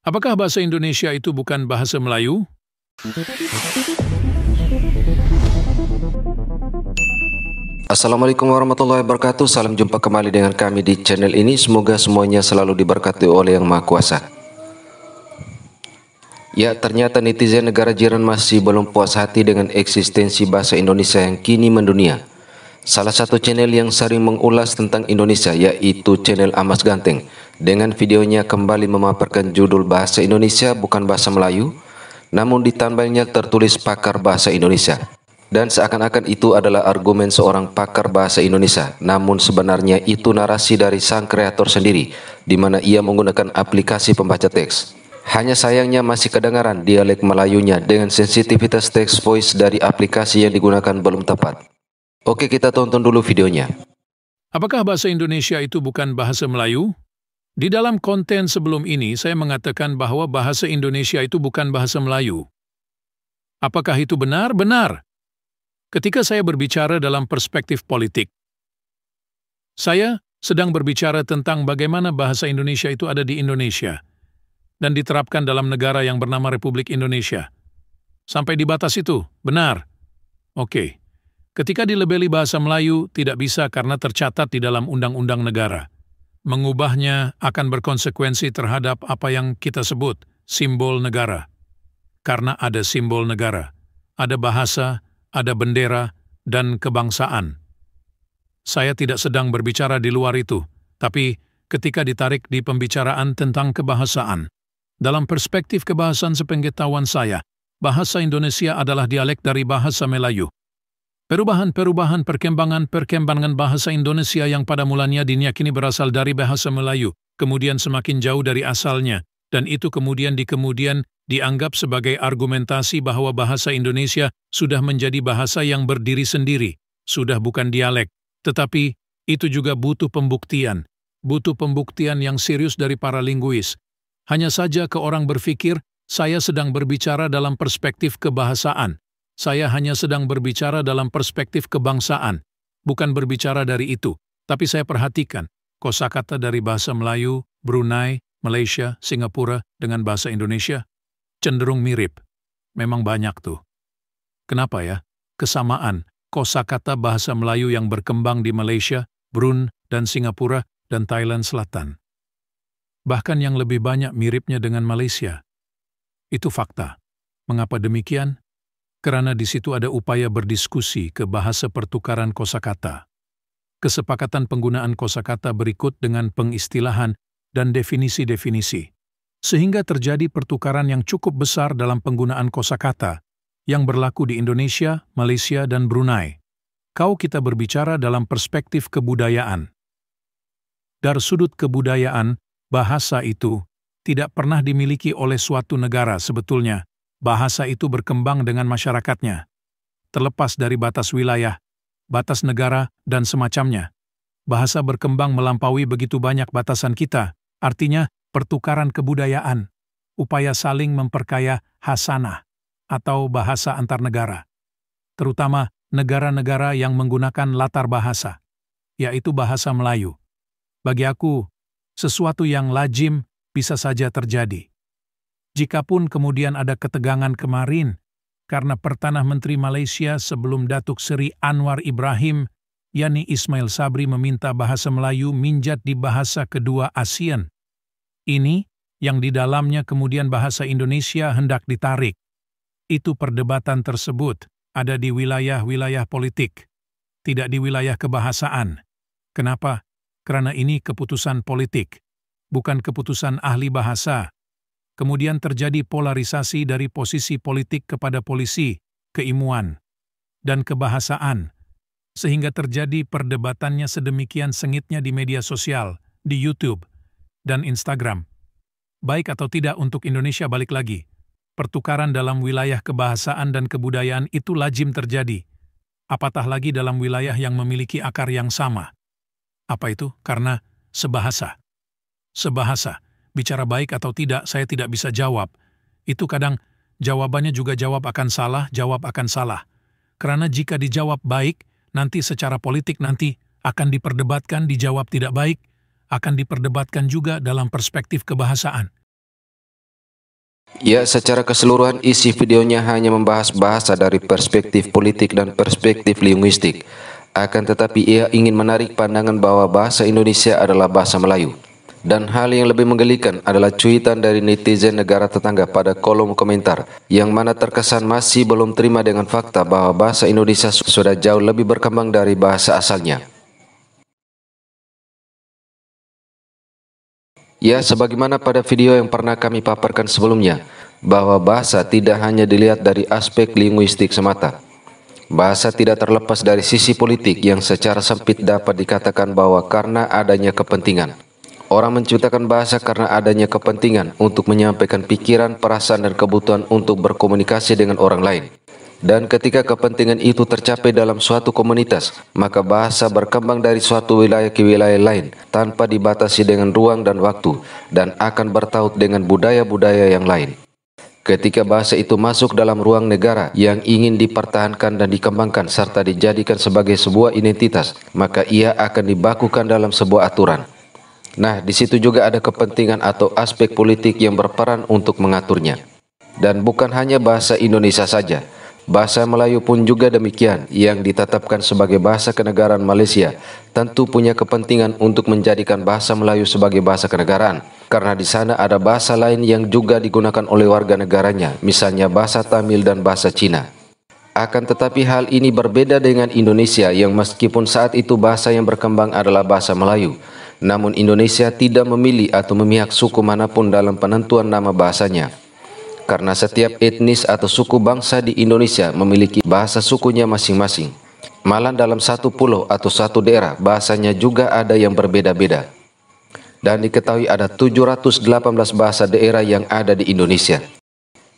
Apakah bahasa Indonesia itu bukan bahasa Melayu? Assalamualaikum warahmatullahi wabarakatuh. Salam jumpa kembali dengan kami di channel ini. Semoga semuanya selalu diberkati oleh Yang Maha Kuasa. Ya, ternyata netizen negara jiran masih belum puas hati dengan eksistensi bahasa Indonesia yang kini mendunia. Salah satu channel yang sering mengulas tentang Indonesia yaitu channel Amas Ganteng. Dengan videonya kembali memaparkan judul bahasa Indonesia bukan bahasa Melayu, namun di thumbnailnya tertulis pakar bahasa Indonesia. Dan seakan-akan itu adalah argumen seorang pakar bahasa Indonesia, namun sebenarnya itu narasi dari sang kreator sendiri, di mana ia menggunakan aplikasi pembaca teks. Hanya sayangnya masih kedengaran dialek Melayunya dengan sensitivitas text voice dari aplikasi yang digunakan belum tepat. Oke, kita tonton dulu videonya. Apakah bahasa Indonesia itu bukan bahasa Melayu? Di dalam konten sebelum ini, saya mengatakan bahwa bahasa Indonesia itu bukan bahasa Melayu. Apakah itu benar? Benar. Ketika saya berbicara dalam perspektif politik, saya sedang berbicara tentang bagaimana bahasa Indonesia itu ada di Indonesia dan diterapkan dalam negara yang bernama Republik Indonesia. Sampai di batas itu, benar. Oke. Ketika dilabeli bahasa Melayu, tidak bisa karena tercatat di dalam undang-undang negara. Mengubahnya akan berkonsekuensi terhadap apa yang kita sebut simbol negara. Karena ada simbol negara, ada bahasa, ada bendera, dan kebangsaan. Saya tidak sedang berbicara di luar itu, tapi ketika ditarik di pembicaraan tentang kebahasaan, dalam perspektif kebahasaan sepengetahuan saya, bahasa Indonesia adalah dialek dari bahasa Melayu. Perubahan-perubahan perkembangan bahasa Indonesia yang pada mulanya diyakini berasal dari bahasa Melayu, kemudian semakin jauh dari asalnya, dan itu kemudian dianggap sebagai argumentasi bahwa bahasa Indonesia sudah menjadi bahasa yang berdiri sendiri, sudah bukan dialek, tetapi itu juga butuh pembuktian yang serius dari para linguis. Hanya saja ke orang berpikir, saya sedang berbicara dalam perspektif kebahasaan. Saya hanya sedang berbicara dalam perspektif kebangsaan, bukan berbicara dari itu. Tapi saya perhatikan, kosakata dari bahasa Melayu, Brunei, Malaysia, Singapura dengan bahasa Indonesia cenderung mirip. Memang banyak tuh. Kenapa ya? Kesamaan kosakata bahasa Melayu yang berkembang di Malaysia, Brunei, dan Singapura, dan Thailand Selatan. Bahkan yang lebih banyak miripnya dengan Malaysia. Itu fakta. Mengapa demikian? Karena di situ ada upaya berdiskusi ke bahasa pertukaran kosakata. Kesepakatan penggunaan kosakata berikut dengan pengistilahan dan definisi-definisi. Sehingga terjadi pertukaran yang cukup besar dalam penggunaan kosakata yang berlaku di Indonesia, Malaysia, dan Brunei. Kita berbicara dalam perspektif kebudayaan. Dari sudut kebudayaan, bahasa itu tidak pernah dimiliki oleh suatu negara sebetulnya. Bahasa itu berkembang dengan masyarakatnya, terlepas dari batas wilayah, batas negara, dan semacamnya. Bahasa berkembang melampaui begitu banyak batasan kita, artinya pertukaran kebudayaan, upaya saling memperkaya hasanah atau bahasa antar negara, terutama negara-negara yang menggunakan latar bahasa, yaitu bahasa Melayu. Bagi aku, sesuatu yang lazim bisa saja terjadi. Jikapun kemudian ada ketegangan kemarin karena Perdana Menteri Malaysia sebelum Datuk Seri Anwar Ibrahim, yakni Ismail Sabri meminta bahasa Melayu minjat di bahasa kedua ASEAN. Ini yang di dalamnya kemudian bahasa Indonesia hendak ditarik. Itu perdebatan tersebut ada di wilayah-wilayah politik, tidak di wilayah kebahasaan. Kenapa? Karena ini keputusan politik, bukan keputusan ahli bahasa. Kemudian terjadi polarisasi dari posisi politik kepada polisi, keilmuan, dan kebahasaan, sehingga terjadi perdebatannya sedemikian sengitnya di media sosial, di YouTube, dan Instagram. Baik atau tidak untuk Indonesia balik lagi, pertukaran dalam wilayah kebahasaan dan kebudayaan itu lazim terjadi, apatah lagi dalam wilayah yang memiliki akar yang sama. Apa itu? Karena sebahasa. Sebahasa. Bicara baik atau tidak, saya tidak bisa jawab. Itu kadang jawabannya juga jawab akan salah. Karena jika dijawab baik, nanti secara politik nanti akan diperdebatkan, dijawab tidak baik, akan diperdebatkan juga dalam perspektif kebahasaan. Ya, secara keseluruhan isi videonya hanya membahas bahasa dari perspektif politik dan perspektif linguistik. Akan tetapi ia ingin menarik pandangan bahwa bahasa Indonesia adalah bahasa Melayu. Dan hal yang lebih menggelikan adalah cuitan dari netizen negara tetangga pada kolom komentar, yang mana terkesan masih belum terima dengan fakta bahwa bahasa Indonesia sudah jauh lebih berkembang dari bahasa asalnya. Ya, sebagaimana pada video yang pernah kami paparkan sebelumnya, bahwa bahasa tidak hanya dilihat dari aspek linguistik semata. Bahasa tidak terlepas dari sisi politik yang secara sempit dapat dikatakan bahwa karena adanya kepentingan. Orang menciptakan bahasa karena adanya kepentingan untuk menyampaikan pikiran, perasaan, dan kebutuhan untuk berkomunikasi dengan orang lain. Dan ketika kepentingan itu tercapai dalam suatu komunitas, maka bahasa berkembang dari suatu wilayah ke wilayah lain tanpa dibatasi dengan ruang dan waktu, dan akan bertaut dengan budaya-budaya yang lain. Ketika bahasa itu masuk dalam ruang negara yang ingin dipertahankan dan dikembangkan serta dijadikan sebagai sebuah identitas, maka ia akan dibakukan dalam sebuah aturan. Nah, di situ juga ada kepentingan atau aspek politik yang berperan untuk mengaturnya. Dan bukan hanya bahasa Indonesia saja, bahasa Melayu pun juga demikian, yang ditetapkan sebagai bahasa kenegaraan Malaysia, tentu punya kepentingan untuk menjadikan bahasa Melayu sebagai bahasa kenegaraan, karena di sana ada bahasa lain yang juga digunakan oleh warga negaranya, misalnya bahasa Tamil dan bahasa Cina. Akan tetapi hal ini berbeda dengan Indonesia yang meskipun saat itu bahasa yang berkembang adalah bahasa Melayu, namun Indonesia tidak memilih atau memihak suku manapun dalam penentuan nama bahasanya. Karena setiap etnis atau suku bangsa di Indonesia memiliki bahasa sukunya masing-masing. Malah dalam satu pulau atau satu daerah bahasanya juga ada yang berbeda-beda. Dan diketahui ada 718 bahasa daerah yang ada di Indonesia.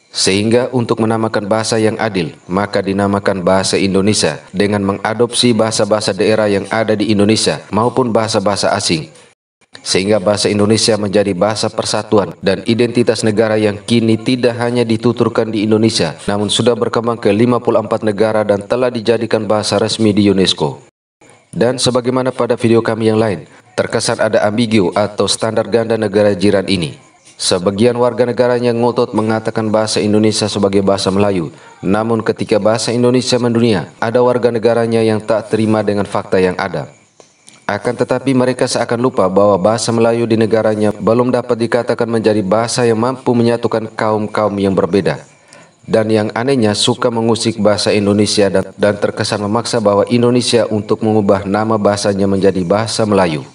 Sehingga untuk menamakan bahasa yang adil, maka dinamakan bahasa Indonesia dengan mengadopsi bahasa-bahasa daerah yang ada di Indonesia maupun bahasa-bahasa asing. Sehingga bahasa Indonesia menjadi bahasa persatuan dan identitas negara yang kini tidak hanya dituturkan di Indonesia, namun sudah berkembang ke 54 negara dan telah dijadikan bahasa resmi di UNESCO. Dan sebagaimana pada video kami yang lain, terkesan ada ambigu atau standar ganda negara jiran ini. Sebagian warga negaranya ngotot mengatakan bahasa Indonesia sebagai bahasa Melayu, namun ketika bahasa Indonesia mendunia, ada warga negaranya yang tak terima dengan fakta yang ada. Akan tetapi mereka seakan lupa bahwa bahasa Melayu di negaranya belum dapat dikatakan menjadi bahasa yang mampu menyatukan kaum-kaum yang berbeda. Dan yang anehnya suka mengusik bahasa Indonesia dan terkesan memaksa bahwa Indonesia untuk mengubah nama bahasanya menjadi bahasa Melayu.